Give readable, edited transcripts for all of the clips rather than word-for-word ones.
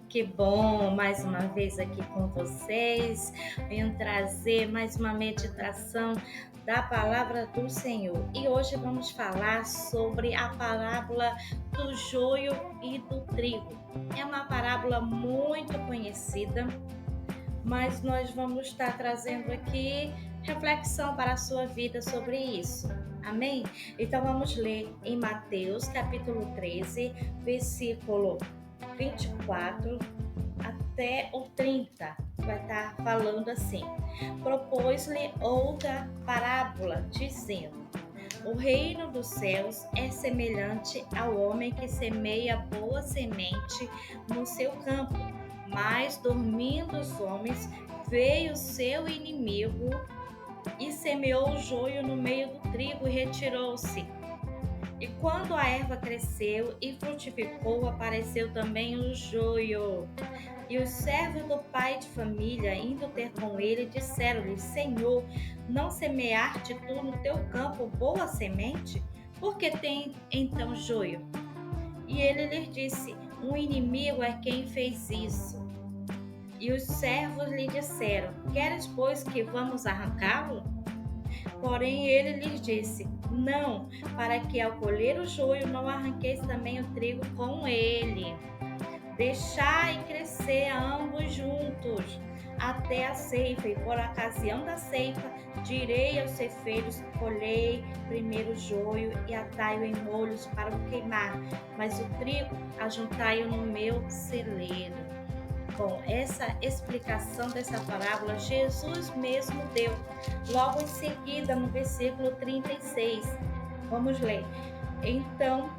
Que bom, mais uma vez aqui com vocês. Venho trazer mais uma meditação da palavra do Senhor. E hoje vamos falar sobre a parábola do joio e do trigo. É uma parábola muito conhecida, mas nós vamos estar trazendo aqui reflexão para a sua vida sobre isso. Amém? Então vamos ler em Mateus capítulo 13, versículo 24 até o 30, vai estar falando assim: propôs-lhe outra parábola, dizendo: o reino dos céus é semelhante ao homem que semeia boa semente no seu campo. Mas, dormindo os homens, veio seu inimigo e semeou o joio no meio do trigo e retirou-se. E quando a erva cresceu e frutificou, apareceu também o joio. E os servos do pai de família, indo ter com ele, disseram-lhe: Senhor, não semeaste tu no teu campo boa semente? Por que tem então joio? E ele lhes disse: um inimigo é quem fez isso. E os servos lhe disseram: queres, pois, que vamos arrancá-lo? Porém ele lhes disse: não, para que ao colher o joio não arranqueis também o trigo com ele. Deixai crescer ambos juntos até a ceifa, e por ocasião da ceifa direi aos ceifeiros: colhei primeiro o joio e atai-o em molhos para o queimar, mas o trigo ajuntai-o no meu celeiro. Bom, essa explicação dessa parábola Jesus mesmo deu logo em seguida no versículo 36. Vamos ler. Então,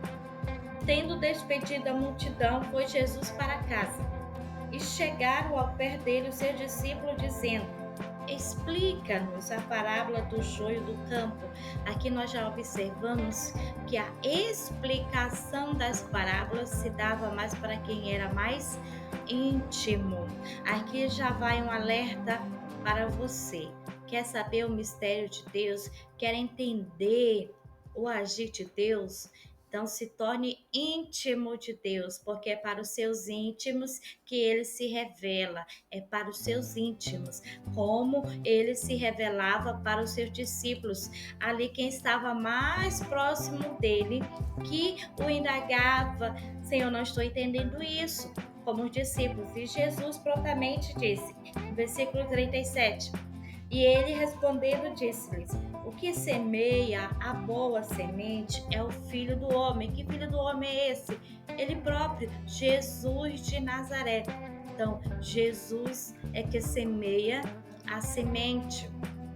tendo despedido a multidão, foi Jesus para casa. E chegaram ao pé dele os seus discípulos, dizendo: explica-nos a parábola do joio do campo. Aqui nós já observamos que a explicação das parábolas se dava mais para quem era mais íntimo. Aqui já vai um alerta para você. Quer saber o mistério de Deus? Quer entender o agir de Deus? Então se torne íntimo de Deus, porque é para os seus íntimos que ele se revela, é para os seus íntimos, como ele se revelava para os seus discípulos, ali quem estava mais próximo dele, que o indagava: Senhor, não estou entendendo isso, como os discípulos. E Jesus prontamente disse, no versículo 37, e ele respondendo disse-lhes: o que semeia a boa semente é o Filho do Homem. Que Filho do Homem é esse? Ele próprio, Jesus de Nazaré. Então, Jesus é que semeia a semente,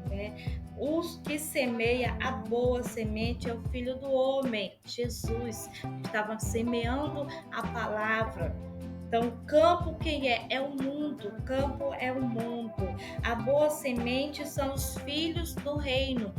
né? Os que semeia a boa semente é o Filho do Homem, Jesus, estava semeando a palavra. Então, o campo quem é? É o mundo, o campo é o mundo. A boa semente são os filhos do reino.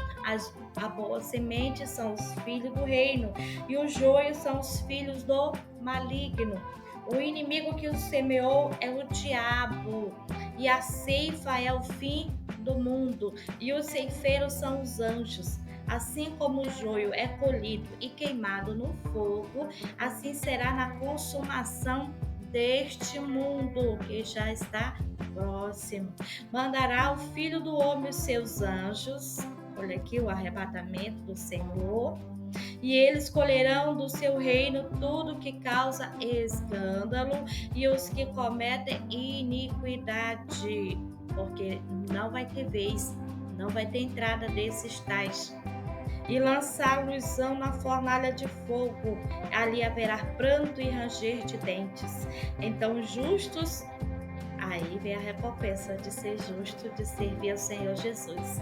A boa semente são os filhos do reino. E o joio são os filhos do maligno. O inimigo que o semeou é o diabo. E a ceifa é o fim do mundo. E os ceifeiros são os anjos. Assim como o joio é colhido e queimado no fogo, assim será na consumação deste mundo que já está próximo. Mandará o Filho do Homem os seus anjos, olha aqui o arrebatamento do Senhor, e eles colherão do seu reino tudo que causa escândalo e os que cometem iniquidade, porque não vai ter vez, não vai ter entrada desses tais. E lançá-los-ão na fornalha de fogo, ali haverá pranto e ranger de dentes. Então justos, aí vem a recompensa de ser justo, de servir ao Senhor Jesus.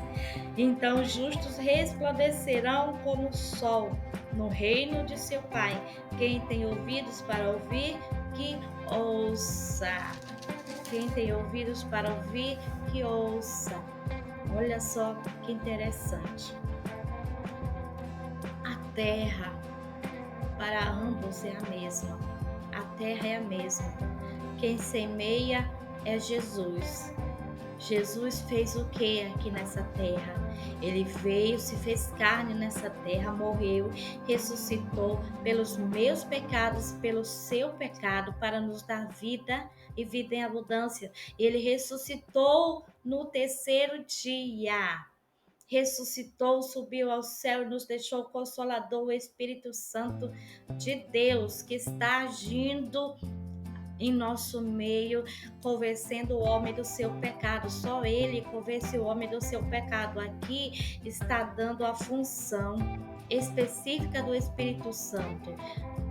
Então justos resplandecerão como o sol no reino de seu Pai. Quem tem ouvidos para ouvir, que ouça. Quem tem ouvidos para ouvir, que ouça. Olha só que interessante. A terra para ambos é a mesma. A terra é a mesma. Quem semeia é Jesus. Jesus fez o que aqui nessa terra? Ele veio, se fez carne nessa terra, morreu, ressuscitou pelos meus pecados, pelo seu pecado, para nos dar vida e vida em abundância. Ele ressuscitou no terceiro dia. Ressuscitou, subiu ao céu e nos deixou o Consolador, o Espírito Santo de Deus, que está agindo em nosso meio, convencendo o homem do seu pecado. Só Ele convence o homem do seu pecado. Aqui está dando a função específica do Espírito Santo,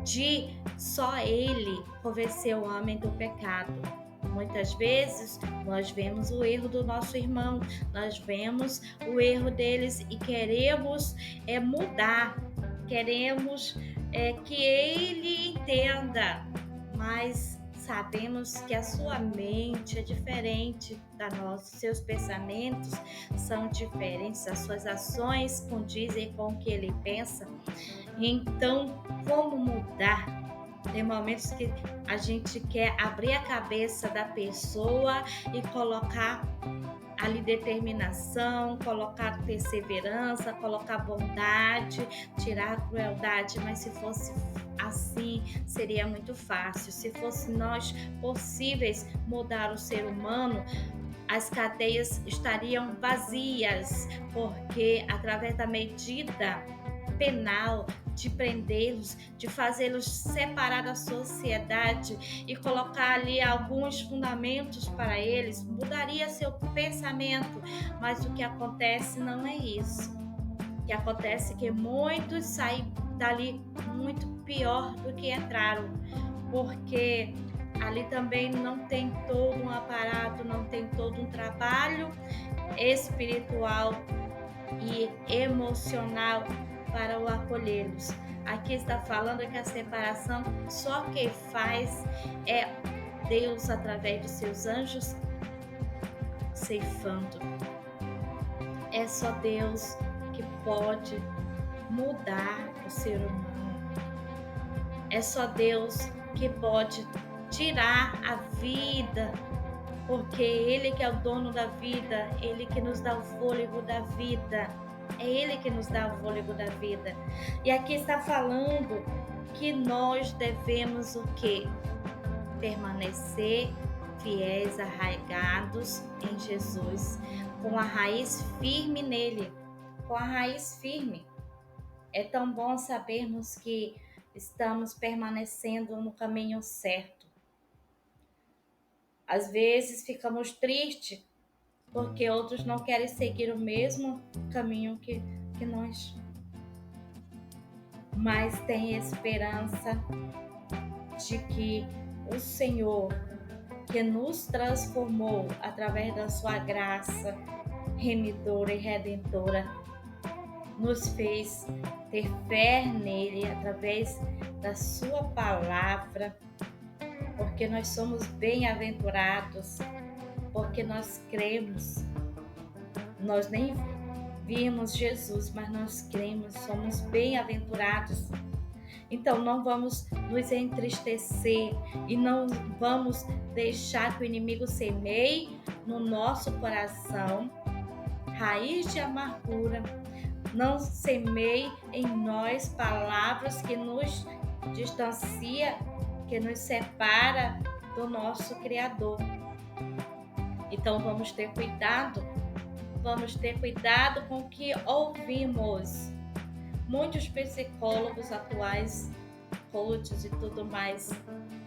de só Ele convencer o homem do pecado. Muitas vezes nós vemos o erro do nosso irmão, nós vemos o erro deles e queremos mudar, queremos que ele entenda, mas sabemos que a sua mente é diferente da nossa, seus pensamentos são diferentes, as suas ações condizem com o que ele pensa. Então, como mudar? Tem momentos que a gente quer abrir a cabeça da pessoa e colocar ali determinação, colocar perseverança, colocar bondade, tirar a crueldade, mas se fosse assim, seria muito fácil. Se fosse nós possíveis mudar o ser humano, as cadeias estariam vazias, porque através da medida penal, de prendê-los, de fazê-los separar da sociedade e colocar ali alguns fundamentos para eles, mudaria seu pensamento, mas o que acontece não é isso. O que acontece é que muitos saem dali muito pior do que entraram, porque ali também não tem todo um aparato, não tem todo um trabalho espiritual e emocional para o acolhê-los. Aqui está falando que a separação só quem faz é Deus através de seus anjos ceifando. É só Deus que pode mudar o ser humano. É só Deus que pode tirar a vida, porque Ele que é o dono da vida, Ele que nos dá o fôlego da vida. É Ele que nos dá o fôlego da vida. E aqui está falando que nós devemos o quê? Permanecer fiéis, arraigados em Jesus, com a raiz firme nele, com a raiz firme. É tão bom sabermos que estamos permanecendo no caminho certo. Às vezes ficamos tristes porque outros não querem seguir o mesmo caminho que nós. Mas tem esperança de que o Senhor, que nos transformou através da sua graça remidora e redentora, nos fez ter fé nele através da sua palavra, porque nós somos bem-aventurados, porque nós cremos. Nós nem vimos Jesus, mas nós cremos, somos bem-aventurados. Então não vamos nos entristecer e não vamos deixar que o inimigo semeie no nosso coração raiz de amargura. Não semeie em nós palavras que nos distancia, que nos separa do nosso Criador. Então vamos ter cuidado com o que ouvimos. Muitos psicólogos atuais, coaches e tudo mais,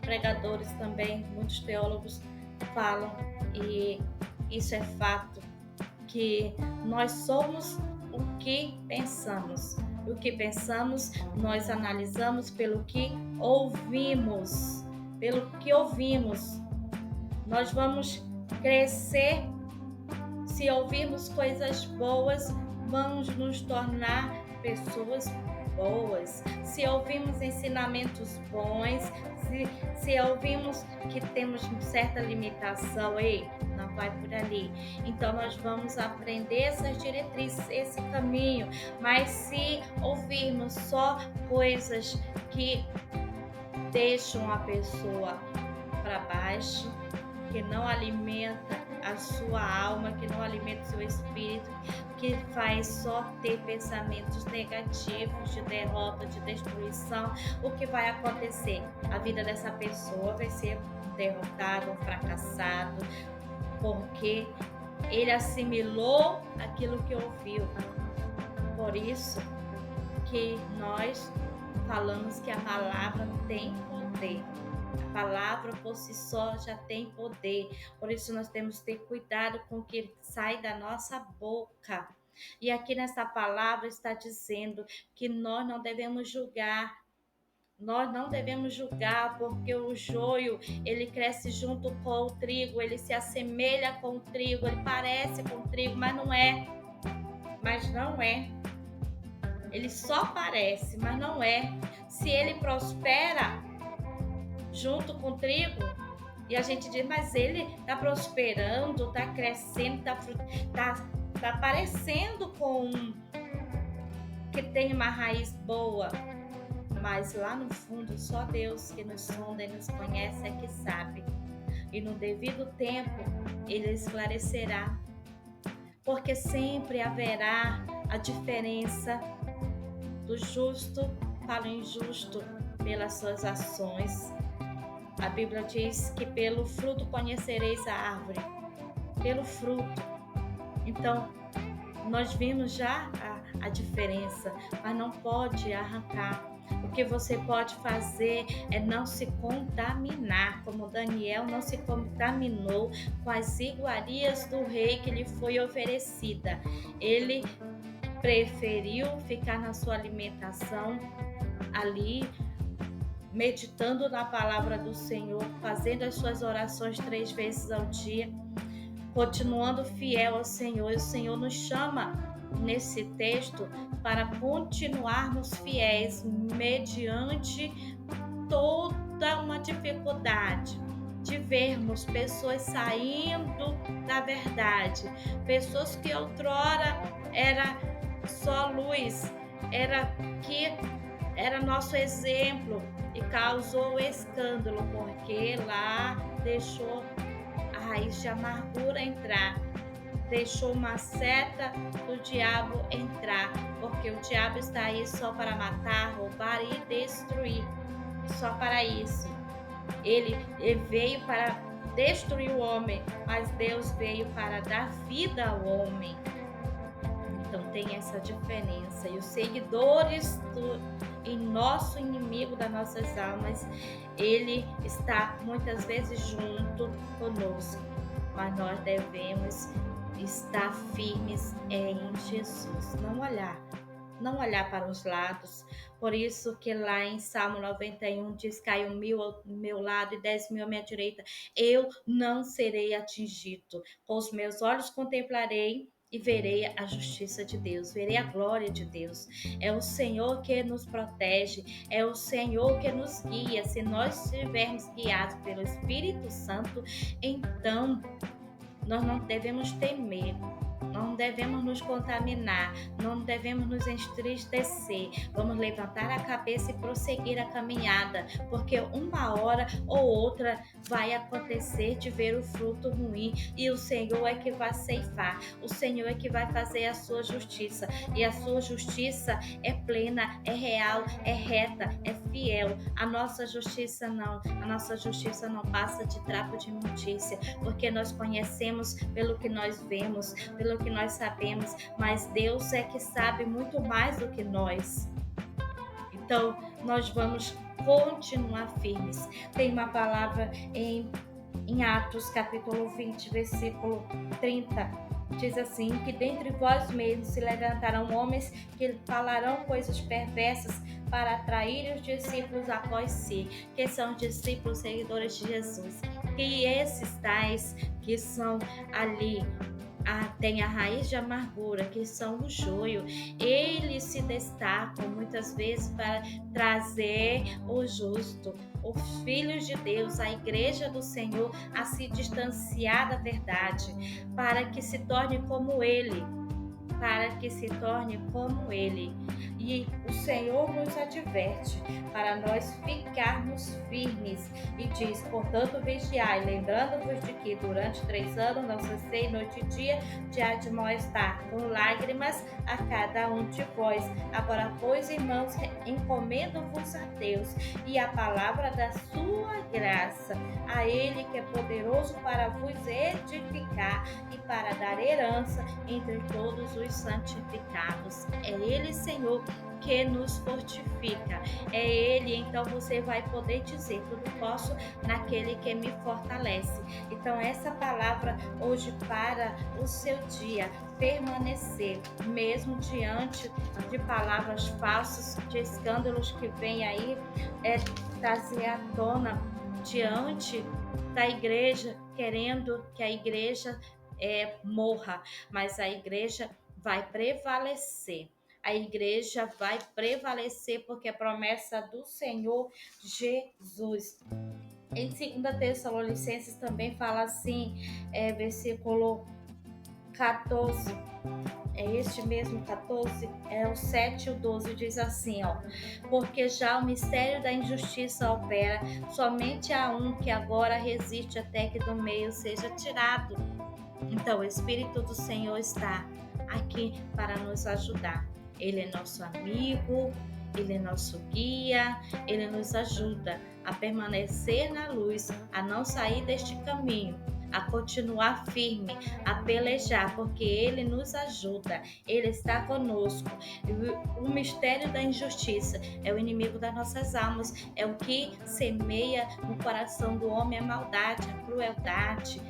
pregadores também, muitos teólogos falam, e isso é fato, que nós somos o que pensamos. O que pensamos, nós analisamos pelo que ouvimos. Pelo que ouvimos. Nós vamos crescer se ouvirmos coisas boas, vamos nos tornar pessoas boas. Se ouvirmos ensinamentos bons, se ouvirmos que temos certa limitação, não vai por ali. Então nós vamos aprender essas diretrizes, esse caminho. Mas se ouvirmos só coisas que deixam a pessoa para baixo, que não alimenta a sua alma, que não alimenta o seu espírito, que faz só ter pensamentos negativos de derrota, de destruição, o que vai acontecer? A vida dessa pessoa vai ser um derrotado, um fracassado, porque ele assimilou aquilo que ouviu. Por isso que nós falamos que a palavra tem poder. A palavra por si só já tem poder. Por isso nós temos que ter cuidado com o que sai da nossa boca. E aqui nessa palavra está dizendo que nós não devemos julgar. Nós não devemos julgar, porque o joio, ele cresce junto com o trigo, ele se assemelha com o trigo, ele parece com o trigo, mas não é. Mas não é. Ele só parece, mas não é. Se ele prospera junto com o trigo, e a gente diz, mas ele está prosperando, está crescendo, tá parecendo com que tem uma raiz boa. Mas lá no fundo, só Deus que nos sonda e nos conhece é que sabe. E no devido tempo, Ele esclarecerá. Porque sempre haverá a diferença do justo para o injusto pelas suas ações. A Bíblia diz que pelo fruto conhecereis a árvore. Pelo fruto. Então, nós vimos já a diferença, mas não pode arrancar. O que você pode fazer é não se contaminar, como Daniel não se contaminou com as iguarias do rei que lhe foi oferecida. Ele preferiu ficar na sua alimentação ali, meditando na palavra do Senhor, fazendo as suas orações 3 vezes ao dia, continuando fiel ao Senhor. E o Senhor nos chama nesse texto para continuarmos fiéis mediante toda uma dificuldade de vermos pessoas saindo da verdade, pessoas que outrora era só luz, era nosso exemplo e causou escândalo porque lá deixou a raiz de amargura entrar. Deixou uma seta do diabo entrar, porque o diabo está aí só para matar, roubar e destruir, só para isso. Ele veio para destruir o homem, mas Deus veio para dar vida ao homem. Então tem essa diferença. E os seguidores em nosso inimigo das nossas almas, ele está muitas vezes junto conosco, mas nós devemos estar firmes em Jesus, não olhar para os lados. Por isso que lá em Salmo 91 diz, cai 1.000 ao meu lado e 10.000 à minha direita, eu não serei atingido. Com os meus olhos contemplarei e verei a justiça de Deus, verei a glória de Deus. É o Senhor que nos protege, é o Senhor que nos guia. Se nós estivermos guiados pelo Espírito Santo, então nós não devemos temer, não devemos nos contaminar, não devemos nos entristecer. Vamos levantar a cabeça e prosseguir a caminhada, porque uma hora ou outra vai acontecer de ver o fruto ruim e o Senhor é que vai ceifar, o Senhor é que vai fazer a sua justiça, e a sua justiça é plena, é real, é reta, é fiel. A nossa justiça não passa de trapo de imundícia, porque nós conhecemos pelo que nós vemos, pelo que nós sabemos, mas Deus é que sabe muito mais do que nós. Então, nós vamos continuar firmes. Tem uma palavra em Atos, capítulo 20, versículo 30, diz assim, que dentre vós mesmos se levantarão homens que falarão coisas perversas para atrair os discípulos após si, que são os discípulos seguidores de Jesus. E esses tais que são ali, tem a raiz de amargura, que são o joio, eles se destacam muitas vezes para trazer o justo, os filhos de Deus, a igreja do Senhor, a se distanciar da verdade, para que se torne como ele. para que se torne como Ele. E o Senhor nos adverte para nós ficarmos firmes e diz: portanto, vigiai, lembrando-vos de que durante 3 anos não cessei noite e dia de admoestar com lágrimas a cada um de vós. Agora, pois, irmãos, encomendo-vos a Deus e a palavra da sua graça, a Ele que é poderoso para vos edificar e para dar herança entre todos os santificados. É Ele, Senhor, que nos fortifica. É Ele, então você vai poder dizer: tudo posso naquele que me fortalece. Então essa palavra hoje para o seu dia permanecer, mesmo diante de palavras falsas, de escândalos que vêm aí trazer à tona diante da igreja, querendo que a igreja morra, mas a igreja vai prevalecer. A igreja vai prevalecer porque é promessa do Senhor Jesus. Em 2 Tessalonicenses também fala assim, versículo 14, é este mesmo 14, é o 7 e o 12, diz assim, ó: porque já o mistério da injustiça opera, somente há um que agora resiste até que do meio seja tirado. Então, o Espírito do Senhor está aqui para nos ajudar. Ele é nosso amigo, ele é nosso guia, ele nos ajuda a permanecer na luz, a não sair deste caminho, a continuar firme, a pelejar, porque ele nos ajuda, ele está conosco. O mistério da injustiça é o inimigo das nossas almas, é o que semeia no coração do homem a maldade, a crueldade.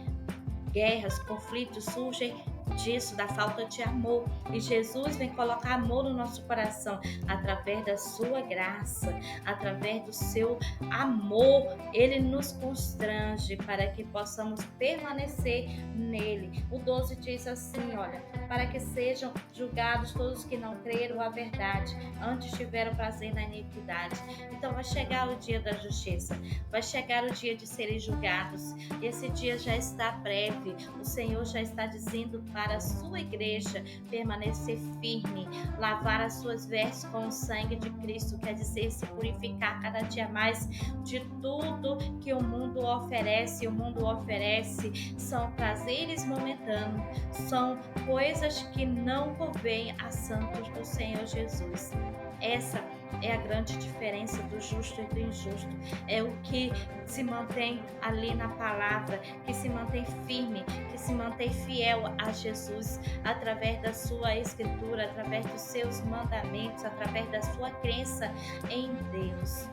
Guerras, conflitos surgem disso, da falta de amor. E Jesus vem colocar amor no nosso coração através da sua graça, através do seu amor. Ele nos constrange para que possamos permanecer nele. O 12 diz assim, olha: para que sejam julgados todos que não creram a verdade, antes tiveram prazer na iniquidade. Então vai chegar o dia da justiça, vai chegar o dia de serem julgados. Esse dia já está breve. O Senhor já está dizendo para a sua igreja permanecer firme, lavar as suas vestes com o sangue de Cristo, quer dizer, se purificar cada dia mais de tudo que o mundo oferece. O mundo oferece são prazeres momentâneos, são coisas que não convêm a santos do Senhor Jesus. Essa é a grande diferença do justo e do injusto. É o que se mantém ali na palavra, que se mantém firme, que se mantém fiel a Jesus, através da sua escritura, através dos seus mandamentos, através da sua crença em Deus.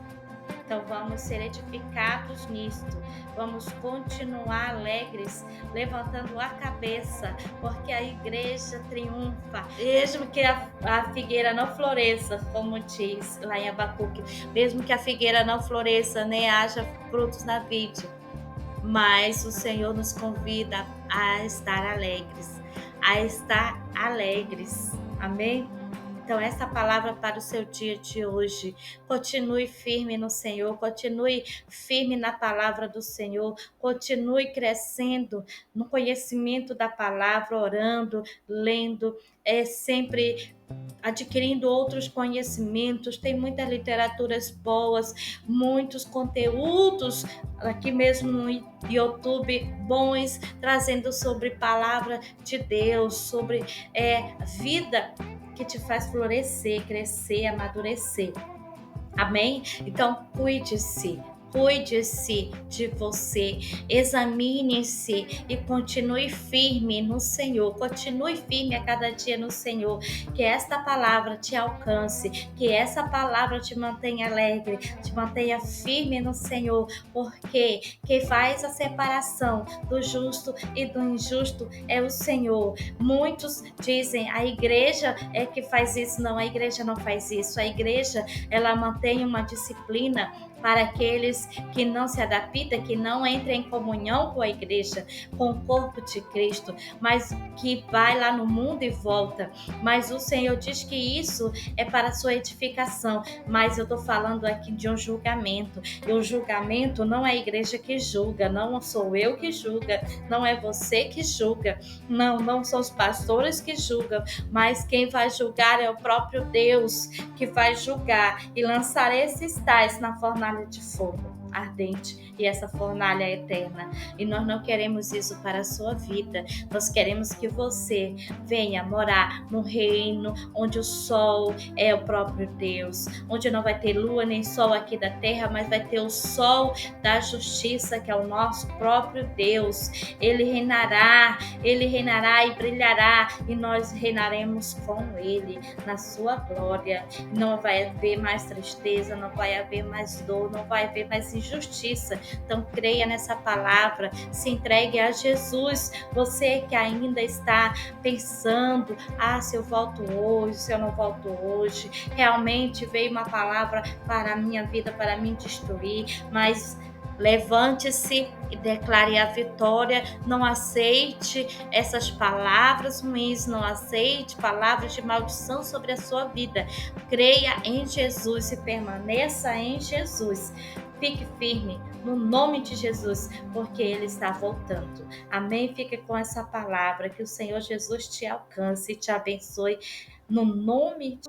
Então vamos ser edificados nisto, vamos continuar alegres, levantando a cabeça, porque a igreja triunfa, mesmo que a figueira não floresça, como diz lá em Abacuque, mesmo que a figueira não floresça, nem haja frutos na vide, mas o Senhor nos convida a estar alegres, amém? Então, essa palavra para o seu dia de hoje. Continue firme no Senhor, continue firme na palavra do Senhor, continue crescendo no conhecimento da palavra, orando, lendo, sempre adquirindo outros conhecimentos. Tem muitas literaturas boas, muitos conteúdos aqui mesmo no YouTube bons, trazendo sobre palavra de Deus, sobre vida que te faz florescer, crescer, amadurecer. Amém? Então, cuide-se de você, examine-se e continue firme no Senhor, continue firme a cada dia no Senhor, que esta palavra te alcance, que essa palavra te mantenha alegre, te mantenha firme no Senhor, porque quem faz a separação do justo e do injusto é o Senhor. Muitos dizem, a igreja é que faz isso. Não, a igreja não faz isso, a igreja ela mantém uma disciplina para aqueles que não se adaptam, que não entram em comunhão com a igreja, com o corpo de Cristo, mas que vai lá no mundo e volta. Mas o Senhor diz que isso é para a sua edificação. Mas eu estou falando aqui de um julgamento. E o julgamento não é a igreja que julga, não sou eu que julga, não é você que julga, não são os pastores que julgam, mas quem vai julgar é o próprio Deus, que vai julgar e lançar esses tais na fornalha de fogo ardente, e essa fornalha é eterna. E nós não queremos isso para a sua vida. Nós queremos que você venha morar no reino onde o sol é o próprio Deus, onde não vai ter lua nem sol aqui da terra, mas vai ter o sol da justiça, que é o nosso próprio Deus. Ele reinará e brilhará, e nós reinaremos com ele na sua glória. Não vai haver mais tristeza, não vai haver mais dor, não vai haver mais injustiça. Então creia nessa palavra, se entregue a Jesus. Você que ainda está pensando, se eu volto hoje, se eu não volto hoje, realmente veio uma palavra para a minha vida, para me destruir, mas levante-se e declare a vitória. Não aceite essas palavras ruins, não aceite palavras de maldição sobre a sua vida. Creia em Jesus e permaneça em Jesus. Fique firme no nome de Jesus, porque Ele está voltando. Amém? Fique com essa palavra, que o Senhor Jesus te alcance e te abençoe no nome de